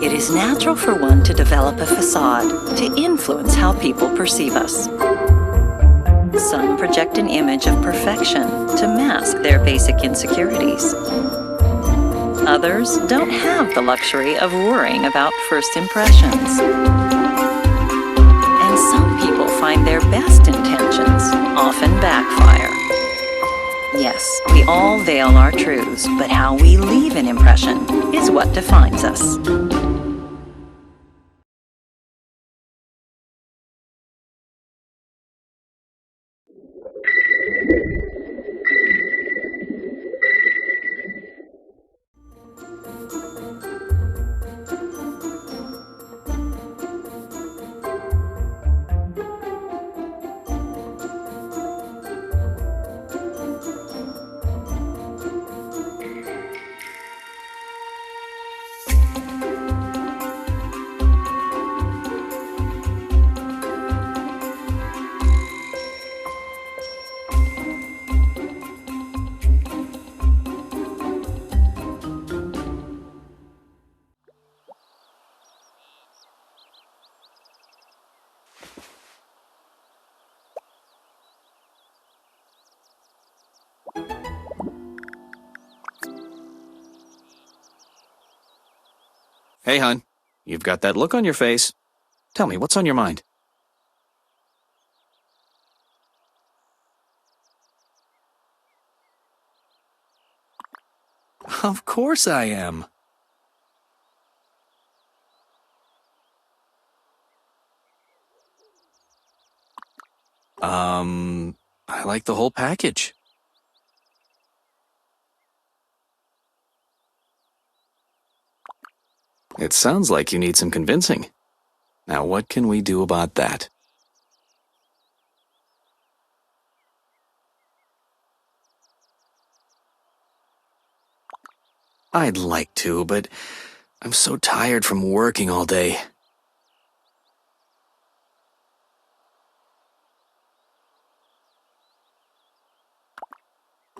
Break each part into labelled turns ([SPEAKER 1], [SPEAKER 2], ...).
[SPEAKER 1] It is natural for one to develop a facade to influence how people perceive us. Some project an image of perfection to mask their basic insecurities. Others don't have the luxury of worrying about first impressions. And some people find their best intentions often backfire. Yes, we all veil our truths, but how we leave an impression is what defines us.
[SPEAKER 2] Hey, hon. You've got that look on your face. Tell me, what's on your mind? Of course I am. I like the whole package. It sounds like you need some convincing. Now, what can we do about that? I'd like to, but I'm so tired from working all day.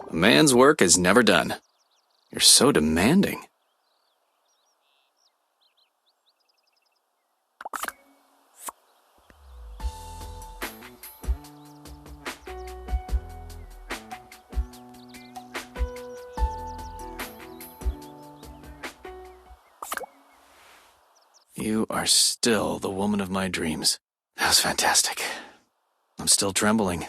[SPEAKER 2] A man's work is never done. You're so demanding. You are still the woman of my dreams. That was fantastic. I'm still trembling.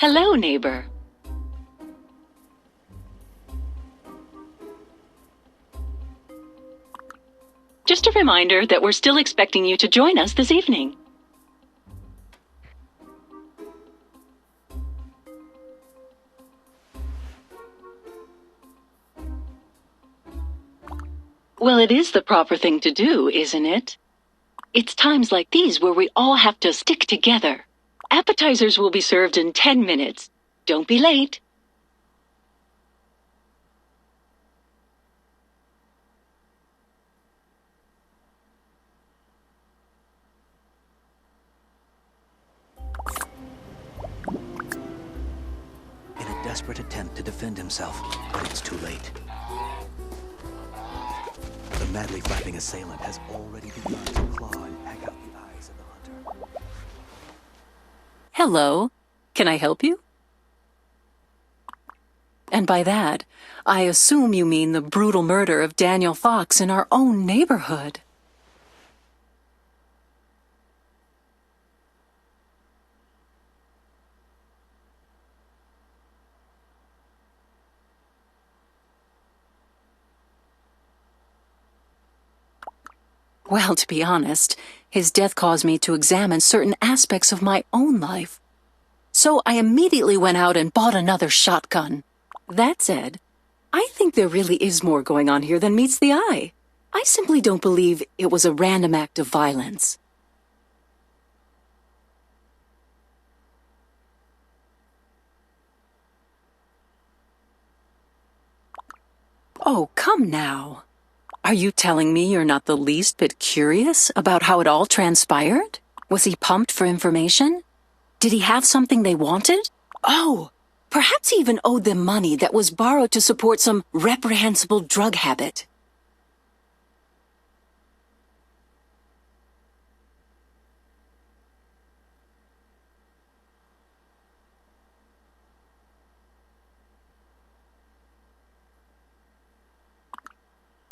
[SPEAKER 1] Hello, neighbor. Just a reminder that we're still expecting you to join us this evening. Well, it is the proper thing to do, isn't it? It's times like these where we all have to stick together. Appetizers will be served in 10 minutes. Don't be late.
[SPEAKER 3] In a desperate attempt to defend himself, but it's too late. The madly flapping assailant has already begun to claw and peck out the eyes of the hunter.
[SPEAKER 1] Hello. Can I help you? And by that, I assume you mean the brutal murder of Daniel Fox in our own neighborhood.
[SPEAKER 4] Well, to be honest, his death caused me to examine certain aspects of my own life. So I immediately went out and bought another shotgun. That said, I think there really is more going on here than meets the eye. I simply don't believe it was a random act of violence. Oh, come now. Are you telling me you're not the least bit curious about how it all transpired? Was he pumped for information? Did he have something they wanted? Oh, perhaps he even owed them money that was borrowed to support some reprehensible drug habit.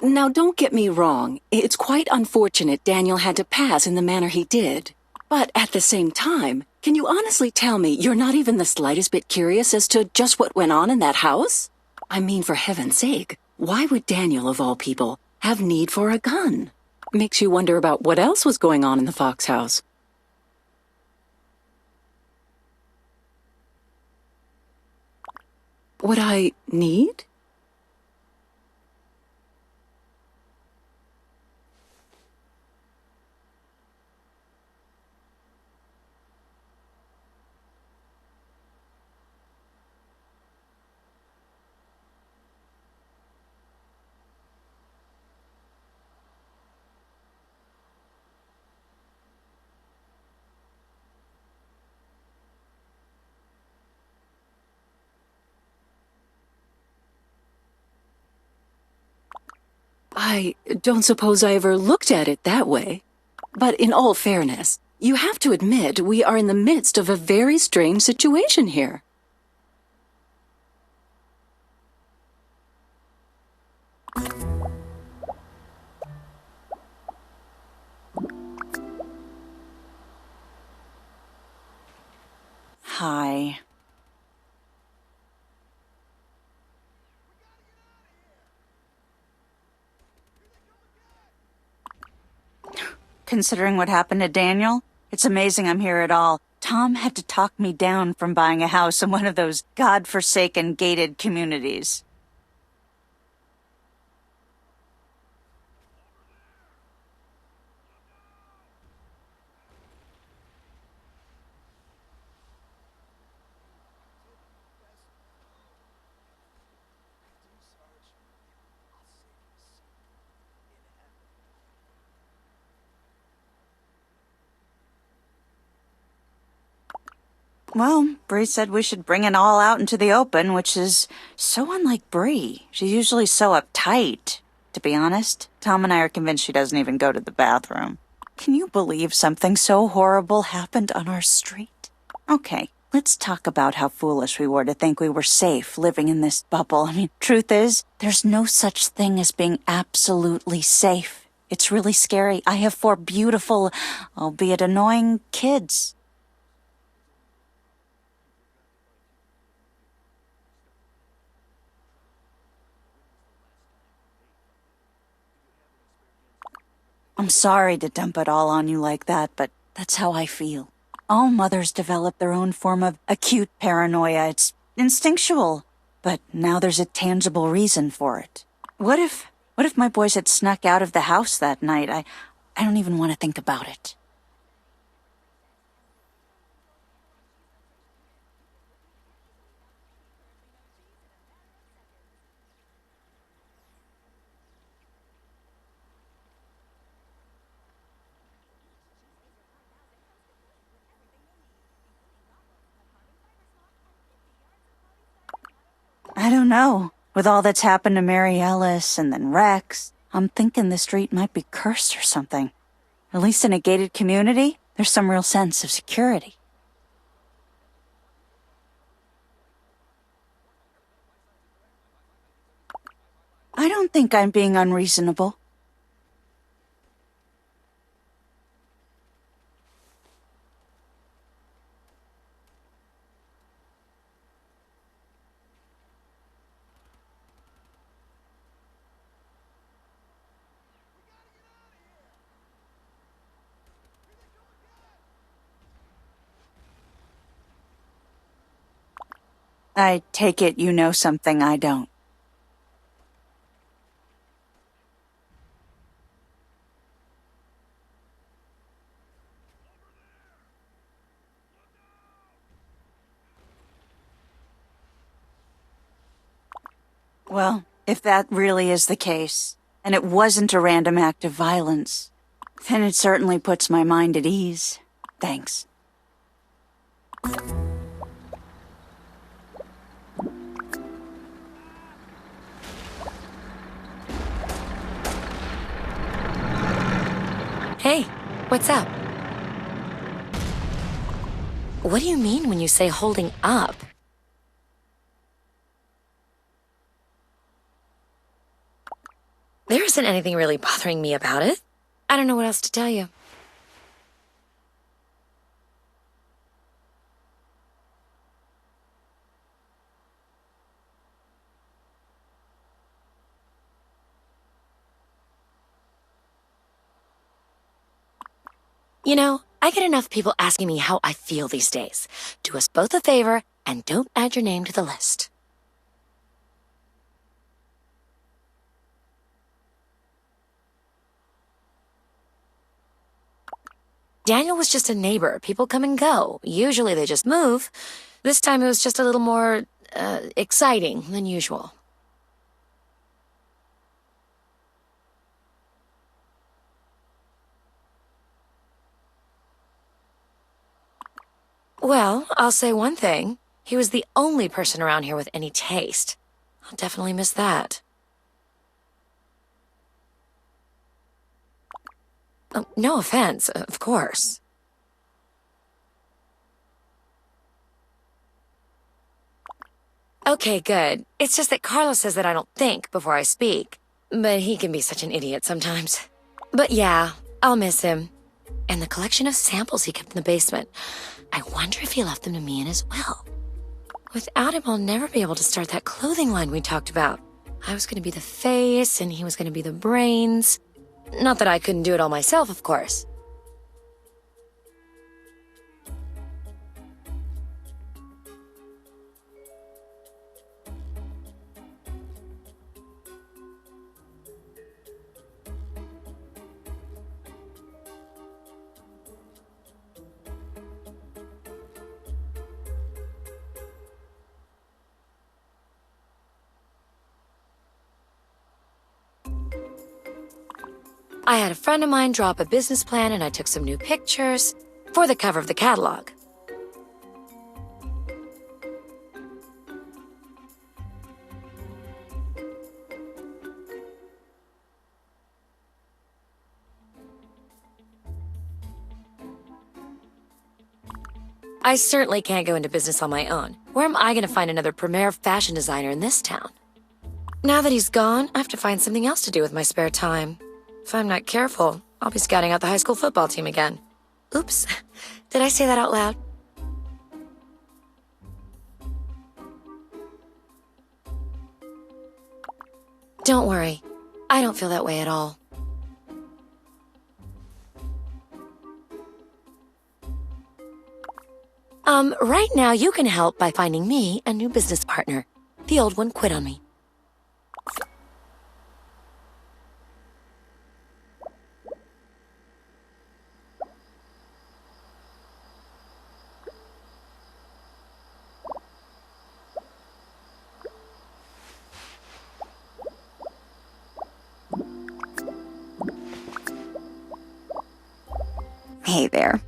[SPEAKER 4] Now, don't get me wrong. It's quite unfortunate Daniel had to pass in the manner he did. But at the same time, can you honestly tell me you're not even the slightest bit curious as to just what went on in that house? I mean, for heaven's sake, why would Daniel, of all people, have need for a gun? Makes you wonder about what else was going on in the Fox house. What I need? I don't suppose I ever looked at it that way. But in all fairness, you have to admit we are in the midst of a very strange situation here.
[SPEAKER 5] Hi. Considering what happened to Daniel, it's amazing I'm here at all. Tom had to talk me down from buying a house in one of those godforsaken gated communities. Well, Bree said we should bring it all out into the open, which is so unlike Bree. She's usually so uptight. To be honest, Tom and I are convinced she doesn't even go to the bathroom. Can you believe something so horrible happened on our street? Okay, let's talk about how foolish we were to think we were safe living in this bubble. I mean, truth is, there's no such thing as being absolutely safe. It's really scary. I have 4 beautiful, albeit annoying, kids. I'm sorry to dump it all on you like that, but that's how I feel. All mothers develop their own form of acute paranoia. It's instinctual, but now there's a tangible reason for it. What if my boys had snuck out of the house that night? I don't even want to think about it. I don't know. With all that's happened to Mary Ellis and then Rex, I'm thinking the street might be cursed or something. At least in a gated community, there's some real sense of security. I don't think I'm being unreasonable. I take it you know something I don't. Well, if that really is the case, and it wasn't a random act of violence, then it certainly puts my mind at ease. Thanks.
[SPEAKER 6] Hey, what's up? What do you mean when you say holding up? There isn't anything really bothering me about it. I don't know what else to tell you. You know, I get enough people asking me how I feel these days. Do us both a favor and don't add your name to the list. Daniel was just a neighbor. People come and go. Usually they just move. This time it was just a little more, exciting than usual. Well, I'll say one thing. He was the only person around here with any taste. I'll definitely miss that. Oh, no offense, of course. Okay, good. It's just that Carlos says that I don't think before I speak. But he can be such an idiot sometimes. But yeah, I'll miss him. And the collection of samples he kept in the basement. I wonder if he left them to me in his will. Without him, I'll never be able to start that clothing line we talked about. I was going to be the face, and he was going to be the brains. Not that I couldn't do it all myself, of course. I had a friend of mine draw up a business plan and I took some new pictures for the cover of the catalog. I certainly can't go into business on my own. Where am I going to find another premier fashion designer in this town? Now that he's gone, I have to find something else to do with my spare time. If I'm not careful, I'll be scouting out the high school football team again. Oops, did I say that out loud? Don't worry, I don't feel that way at all. Right now you can help by finding me a new business partner. The old one quit on me.
[SPEAKER 7] Hey there.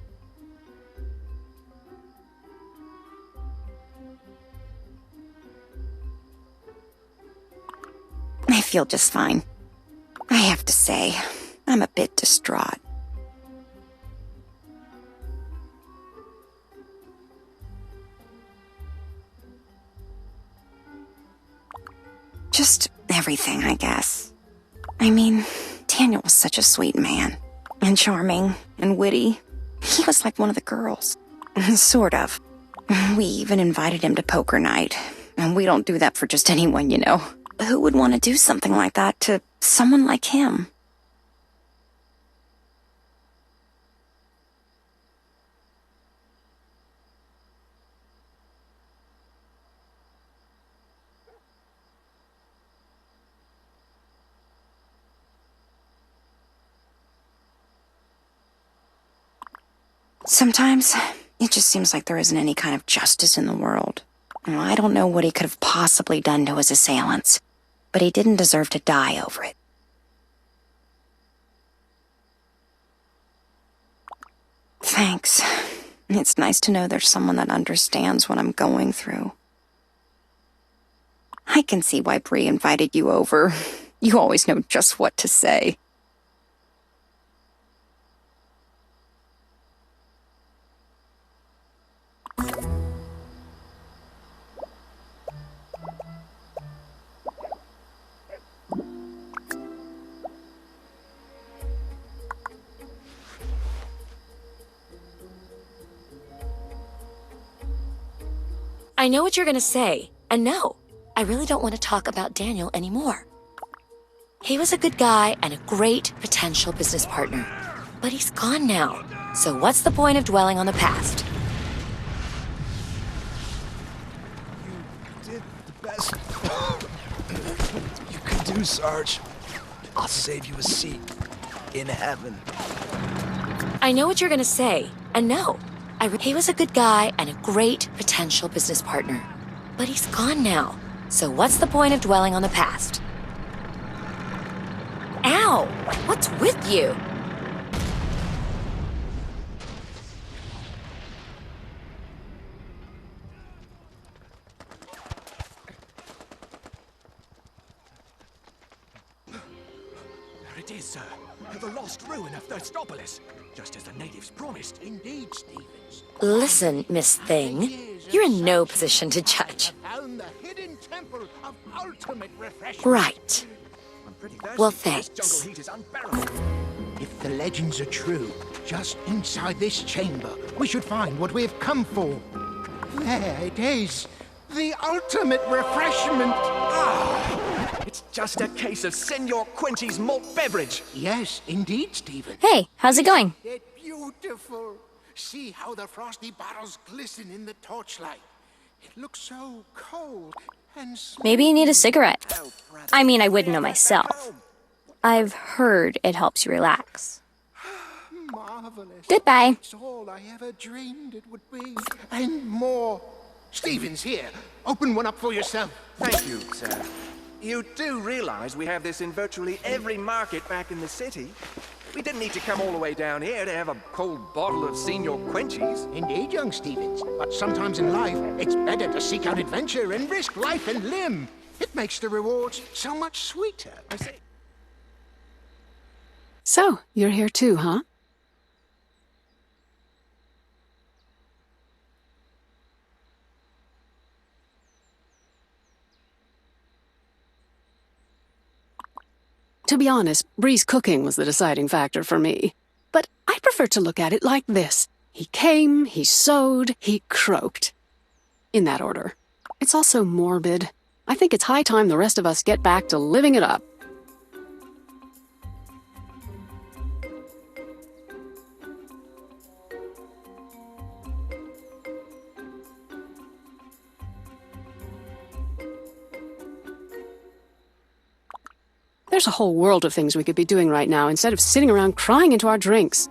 [SPEAKER 7] I feel just fine. I have to say, I'm a bit distraught. Just everything, I guess. I mean, Daniel was such a sweet man. And charming and witty. He was like one of the girls. Sort of. We even invited him to poker night. And we don't do that for just anyone, you know. Who would want to do something like that to someone like him? Sometimes it just seems like there isn't any kind of justice in the world. I don't know what he could have possibly done to his assailants, but he didn't deserve to die over it. Thanks. It's nice to know there's someone that understands what I'm going through. I can see why Bree invited you over. You always know just what to say.
[SPEAKER 6] I know what you're gonna say, and no, I really don't want to talk about Daniel anymore. He was a good guy and a great potential business partner, but he's gone now, so what's the point of dwelling on the past?
[SPEAKER 3] You did the best you could do, Sarge. I'll save you a seat in heaven.
[SPEAKER 6] I know what you're gonna say, and no, he was a good guy and a great potential business partner, but he's gone now, so what's the point of dwelling on the past? Ow! What's with you?
[SPEAKER 3] There it is, sir. The lost ruin of Thirstopolis, just as the natives promised. Indeed, Stevens.
[SPEAKER 6] Listen, Miss Thing, you're in no position to judge.
[SPEAKER 3] Found the hidden temple of ultimate refreshment.
[SPEAKER 6] Right.
[SPEAKER 3] I'm pretty thirsty.
[SPEAKER 6] Well,
[SPEAKER 3] This
[SPEAKER 6] thanks.
[SPEAKER 3] jungle heat is unbearable.
[SPEAKER 8] If the legends are true, just inside this chamber, we should find what we have come for. There it is. The ultimate refreshment.
[SPEAKER 3] It's just a case of Senor Quenty's malt beverage.
[SPEAKER 8] Yes, indeed, Stephen.
[SPEAKER 9] Hey, how's it going?
[SPEAKER 8] They're beautiful. See how the frosty bottles glisten in the torchlight. It looks so cold and smooth.
[SPEAKER 9] Maybe you need a cigarette. I mean, I wouldn't know myself. I've heard it helps you relax.
[SPEAKER 8] Marvelous.
[SPEAKER 9] Goodbye.
[SPEAKER 8] It's all I ever dreamed it would be. And more. Stephen's here. Open one up for yourself.
[SPEAKER 10] Thank you, sir. You do realize we have this in virtually every market back in the city? We didn't need to come all the way down here to have a cold bottle of Senor Quenty's.
[SPEAKER 8] Indeed, young Stevens. But sometimes in life, it's better to seek out adventure and risk life and limb. It makes the rewards so much sweeter.
[SPEAKER 10] I see.
[SPEAKER 4] So, you're here too, huh? To be honest, Bree's cooking was the deciding factor for me. But I prefer to look at it like this. He came, he sewed, he croaked. In that order. It's also morbid. I think it's high time the rest of us get back to living it up. There's a whole world of things we could be doing right now instead of sitting around crying into our drinks.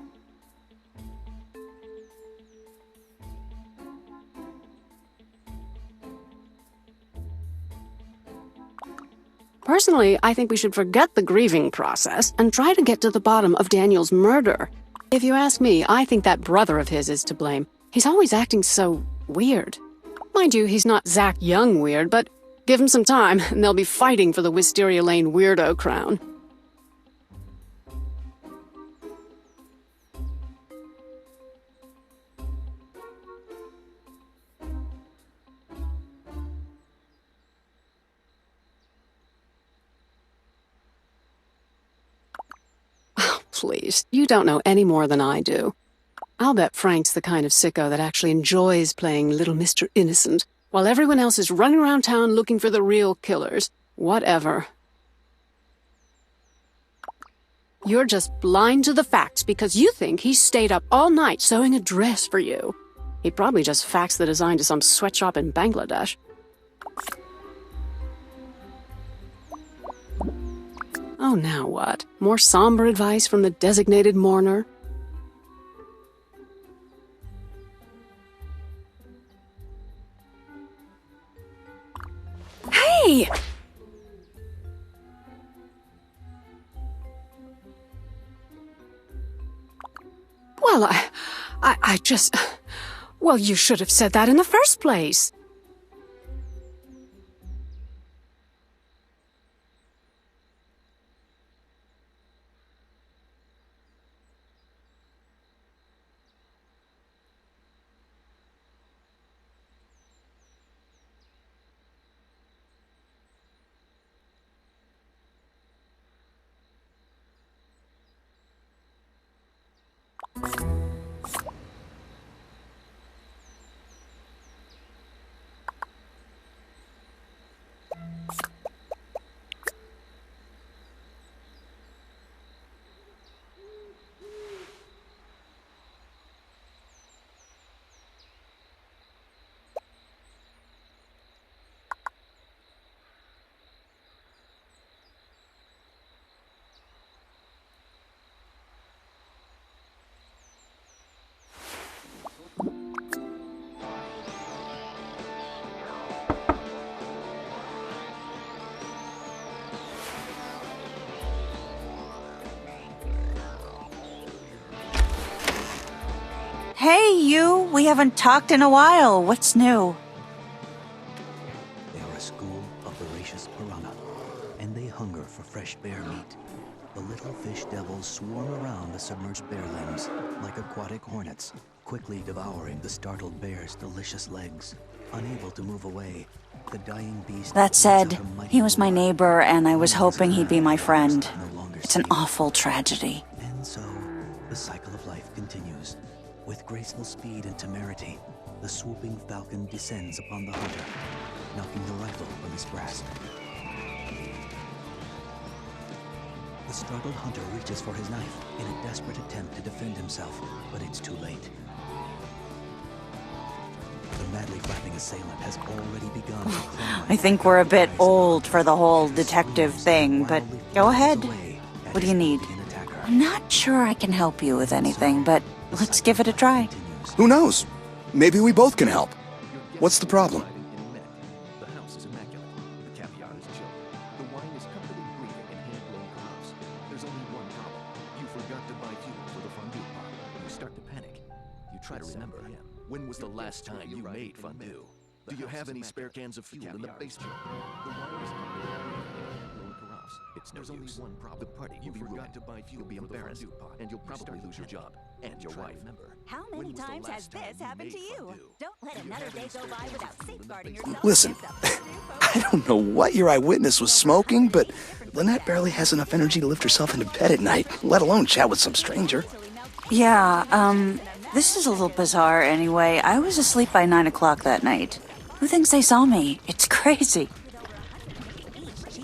[SPEAKER 4] Personally, I think we should forget the grieving process and try to get to the bottom of Daniel's murder. If you ask me, I think that brother of his is to blame. He's always acting so weird. Mind you, he's not Zach Young weird, but give him some time, and they'll be fighting for the Wisteria Lane weirdo crown. Oh, please, you don't know any more than I do. I'll bet Frank's the kind of sicko that actually enjoys playing Little Mr. Innocent, while everyone else is running around town looking for the real killers. Whatever. You're just blind to the facts because you think he stayed up all night sewing a dress for you. He probably just faxed the design to some sweatshop in Bangladesh. Oh, now what? More somber advice from the designated mourner? Hey!
[SPEAKER 11] Well, I just... Well, you should have said that in the first place.
[SPEAKER 5] Hey, you! We haven't talked in a while. What's new?
[SPEAKER 12] They are a school of voracious piranha, and they hunger for fresh bear meat. The little fish devils swarm around the submerged bear limbs, like aquatic hornets, quickly devouring the startled bear's delicious legs. Unable to move away, the dying beast...
[SPEAKER 5] That said, he was my neighbor, and I was hoping he'd be my friend. It's an awful tragedy.
[SPEAKER 12] And so, the cycle of life continues. With graceful speed and temerity, the swooping falcon descends upon the hunter, knocking the rifle from his grasp. The startled hunter reaches for his knife in a desperate attempt to defend himself, but it's too late. The madly flapping assailant has already begun to climb.
[SPEAKER 5] I think we're a bit old for the whole detective thing, but go ahead. What do you need? I'm not sure I can help you with anything, but let's give it a try.
[SPEAKER 13] Who knows? Maybe we both can help. What's the problem?
[SPEAKER 3] The house is immaculate. The caviar is chilled. The wine is comfortably breathing in hand-blown clouds. There's only one problem. You forgot to buy fuel for the fondue pot. You start to panic. You try to remember. When was the last time you made fondue? Do you have any spare cans of fuel in the basement? The wine is comfortably breathing in hand-blown carafes. There's only one problem. The party will be ruined. You'll be embarrassed, and you'll probably lose your job and your wife.
[SPEAKER 14] How many times has this happened to you? Don't let another day go by without safeguarding yourself.
[SPEAKER 13] Listen, I don't know what your eyewitness was smoking, but Lynette barely has enough energy to lift herself into bed at night, let alone chat with some stranger.
[SPEAKER 5] Yeah, this is a little bizarre anyway. I was asleep by 9 o'clock that night. Who thinks they saw me? It's crazy.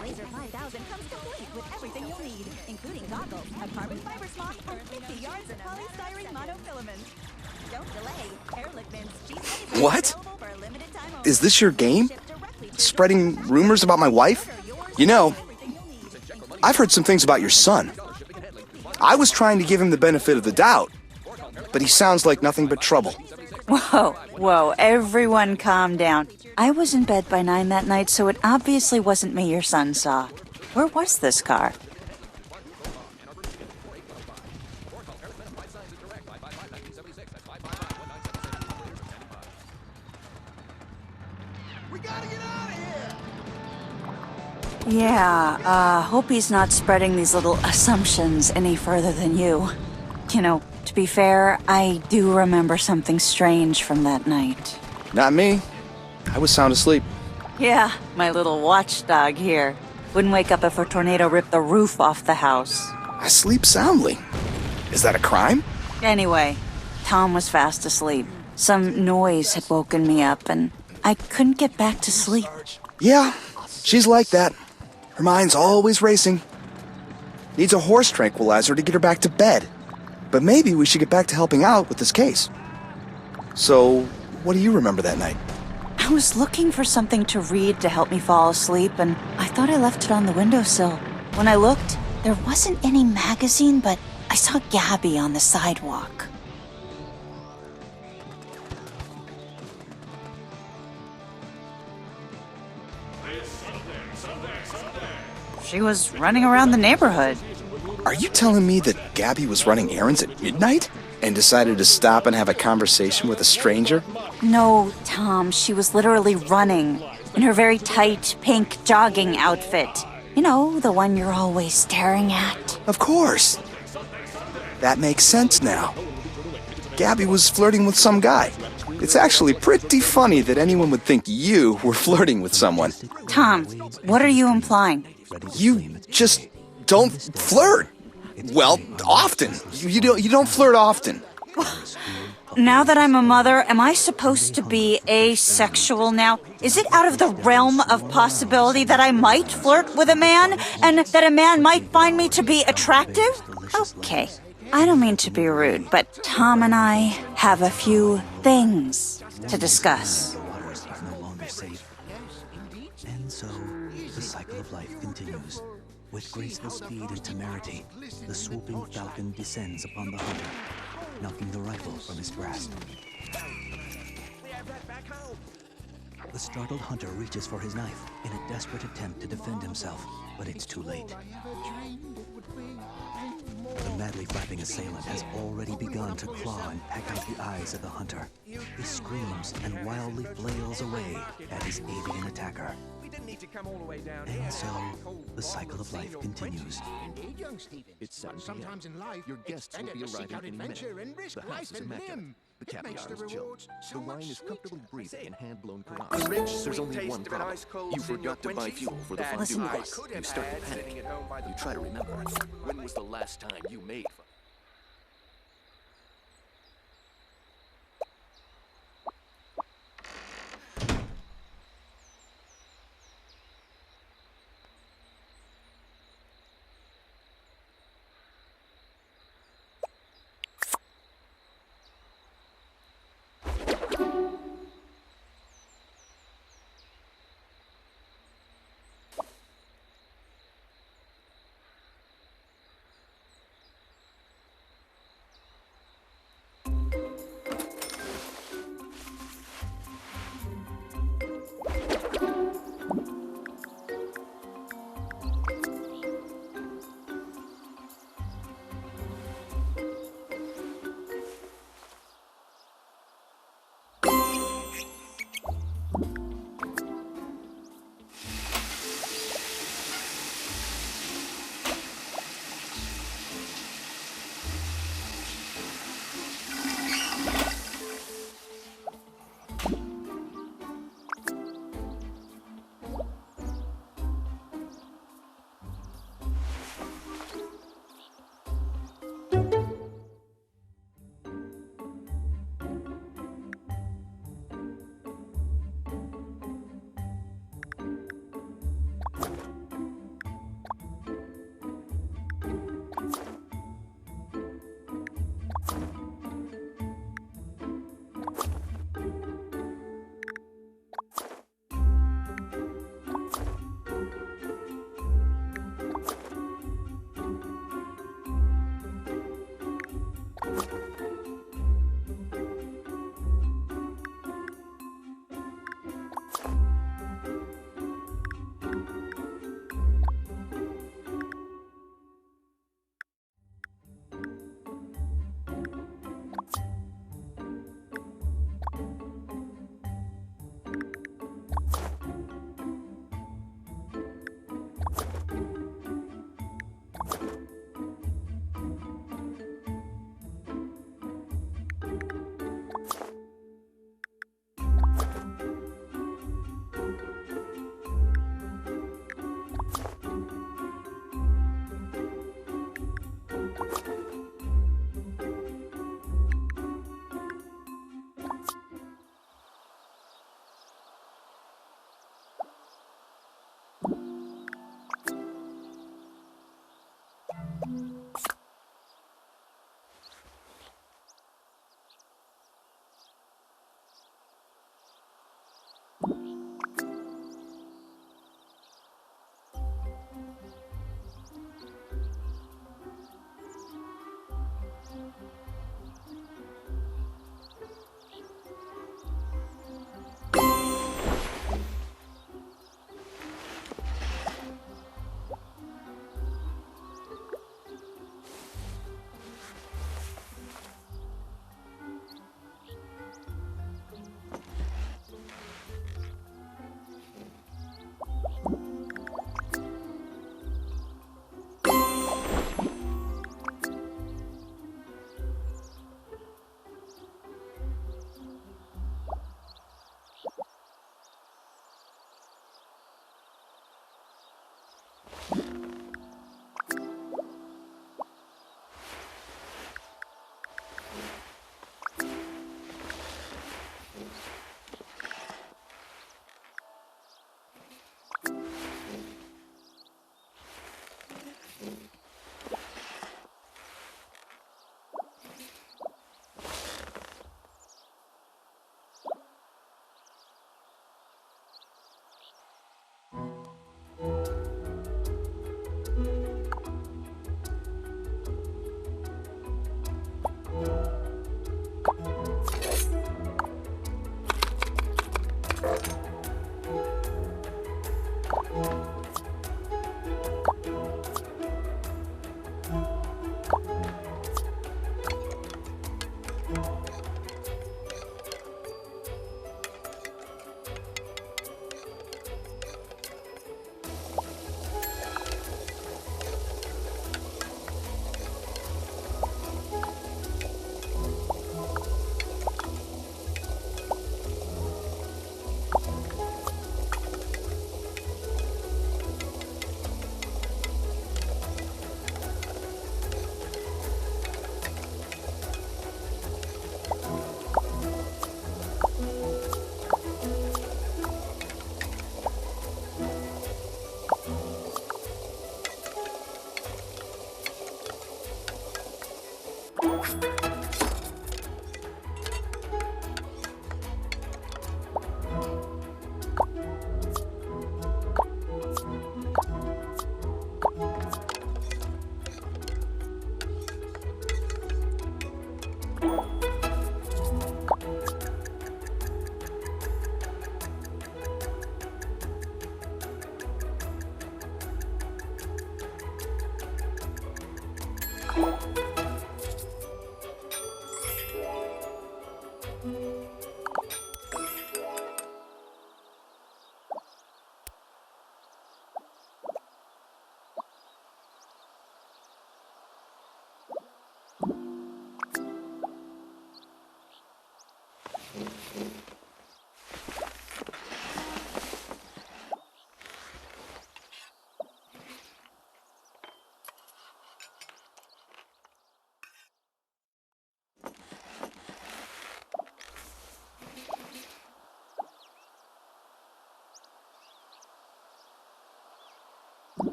[SPEAKER 14] Laser 5000 comes complete with everything you'll need, including goggles, a carbon fiber smock, and 50 yards of polystyrene monofilament. Don't delay. Hair lick mints, cheese.
[SPEAKER 13] What? Is this your game? Spreading rumors about my wife? You know, I've heard some things about your son. I was trying to give him the benefit of the doubt, but he sounds like nothing but trouble.
[SPEAKER 5] Whoa, everyone calm down. I was in bed by 9 that night, so it obviously wasn't me your son saw. Where was this car? Yeah, hope he's not spreading these little assumptions any further than you. You know, to be fair, I do remember something strange from that night.
[SPEAKER 13] Not me. I was sound asleep.
[SPEAKER 5] Yeah, my little watchdog here. Wouldn't wake up if a tornado ripped the roof off the house.
[SPEAKER 13] I sleep soundly. Is that a crime?
[SPEAKER 5] Anyway, Tom was fast asleep. Some noise had woken me up, and I couldn't get back to sleep.
[SPEAKER 13] Yeah, she's like that. Her mind's always racing. Needs a horse tranquilizer to get her back to bed. But maybe we should get back to helping out with this case. So, what do you remember that night?
[SPEAKER 5] I was looking for something to read to help me fall asleep, and I thought I left it on the windowsill. When I looked, there wasn't any magazine, but I saw Gabby on the sidewalk. She was running around the neighborhood.
[SPEAKER 13] Are you telling me that Gabby was running errands at midnight and decided to stop and have a conversation with a stranger?
[SPEAKER 5] No, Tom, she was literally running in her very tight pink jogging outfit. You know, the one you're always staring at.
[SPEAKER 13] Of course. That makes sense now. Gabby was flirting with some guy. It's actually pretty funny that anyone would think you were flirting with someone.
[SPEAKER 5] Tom, what are you implying?
[SPEAKER 13] You just don't flirt. Well, often. You don't flirt often.
[SPEAKER 5] Now that I'm a mother, am I supposed to be asexual now? Is it out of the realm of possibility that I might flirt with a man and that a man might find me to be attractive? Okay, I don't mean to be rude, but Tom and I have a few things to discuss.
[SPEAKER 12] Waters are no longer safe. And so, the cycle of life continues. With graceful speed and temerity, the swooping falcon descends upon the hunter, knocking the rifle from his grasp. The startled hunter reaches for his knife in a desperate attempt to defend himself, but it's too late. The madly flapping assailant has already begun to claw and peck out the eyes of the hunter. He screams and wildly flails away at his avian attacker. And so, the cycle of life continues.
[SPEAKER 3] Indeed, young Stephen. It's 7 p.m. Sometimes in life, your guests will be arriving any minute. The house is immaculate. The caviar is chilled. The wine is comfortably breathing in hand-blown carafes. There's only one problem. You forgot to buy fuel for the fondue pot. You start to panic. You try to remember. When was the last time you made fun?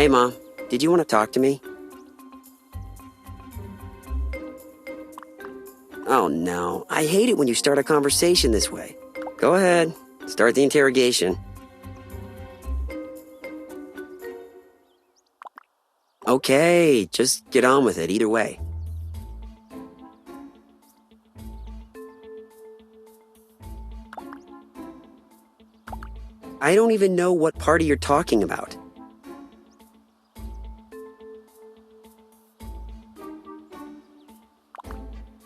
[SPEAKER 15] Hey, Mom. Did you want to talk to me? Oh, no. I hate it when you start a conversation this way. Go ahead. Start the interrogation. Okay, just get on with it either way. I don't even know what party you're talking about.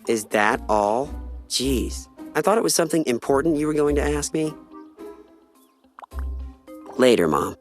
[SPEAKER 15] Is that all? Jeez, I thought it was something important you were going to ask me. Later, Mom.